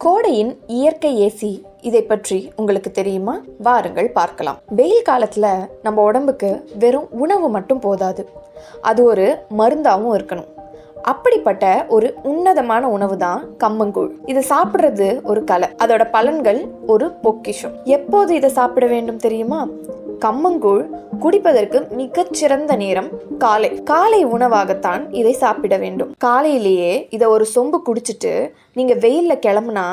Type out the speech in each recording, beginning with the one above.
கோடையின் இயற்கை ஏசி இதை பற்றி உங்களுக்கு தெரியுமா? வாருங்கள் பார்க்கலாம். வெயில் காலத்துல நம்ம உடம்புக்கு வெறும் உணவு மட்டும் போதாது, அது ஒரு மருந்தாவும் இருக்கணும். அப்படிப்பட்ட ஒரு உன்னதமான உணவு தான் கம்மங்கூழ். இதை சாப்பிடுறது ஒரு கலை, அதோட பலன்கள் ஒரு பொக்கிஷம். எப்போது இதை சாப்பிட வேண்டும் தெரியுமா? கம்மங்கூழ் குடிப்பதற்கு மிகச்சிறந்த நேரம் காலை உணவாகத்தான் இதை சாப்பிட வேண்டும். காலையிலேயே இதை ஒரு சொம்பு குடிச்சிட்டு நீங்க வெயில்ல கிளம்புனா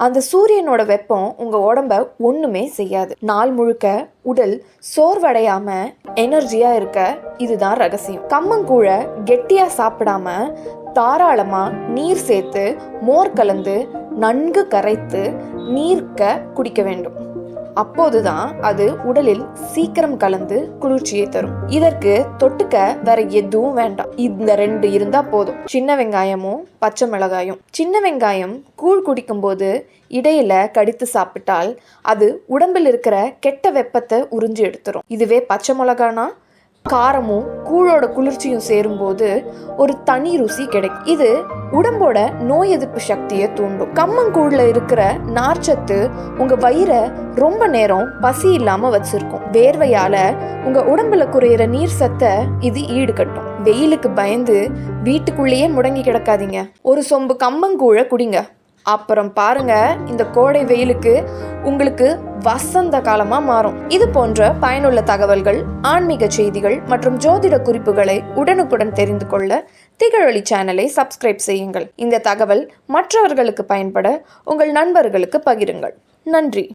அந்த சூரியனோட வெப்பம் உங்க உடம்ப ஒண்ணுமே செய்யாது. நாள் முழுக்க உடல் சோர்வடையாம எனர்ஜியா இருக்க இதுதான் ரகசியம். கம்மங்கூழை கெட்டியா சாப்பிடாம தாராளமா நீர் சேர்த்து மோர் கலந்து நன்கு கரைத்து நீர்க்க குடிக்க வேண்டும். அப்போதுதான் அது உடலில் சீக்கிரம் கலந்து குளிர்ச்சியை தரும். இதற்கு தொட்டுக்க வேற எதுவும் வேண்டாம். இந்த ரெண்டு இருந்தா போதும், சின்ன வெங்காயமும் பச்சை மிளகாயும். சின்ன வெங்காயம் கூழ் குடிக்கும் போது இடையில கடித்து சாப்பிட்டால் அது உடம்பில் இருக்கிற கெட்ட வெப்பத்தை உறிஞ்சி எடுத்துரும். இதுவே பச்சை மிளகானா காரமும் கூழோட குளிர்ச்சியும் சேரும்போது ஒரு தனி ருசி கிடைக்கும். இது உடம்போட நோய் எதிர்ப்பு சக்தியை தூண்டும். கம்மங்கூழ்ல இருக்கிற நார்ச்சத்து உங்க வயிறை ரொம்ப நேரம் பசி இல்லாம வச்சிருக்கும். வேர்வையால உங்க உடம்புல குறையிற நீர் சத்தை இது ஈடுகட்டும். வெயிலுக்கு பயந்து வீட்டுக்குள்ளேயே முடங்கி கிடக்காதீங்க. ஒரு சொம்பு கம்மங்கூழை குடிங்க. அப்புறம் பாருங்க, இந்த கோடை வெயிலுக்கு உங்களுக்கு வசந்த காலமா மாறும். இது போன்ற பயனுள்ள தகவல்கள், ஆன்மீக செய்திகள் மற்றும் ஜோதிட குறிப்புகளை உடனுக்குடன் தெரிந்து கொள்ள திகழொளி சேனலை சப்ஸ்கிரைப் செய்யுங்கள். இந்த தகவல் மற்றவர்களுக்கு பயன்பட உங்கள் நண்பர்களுக்கு பகிருங்கள். நன்றி.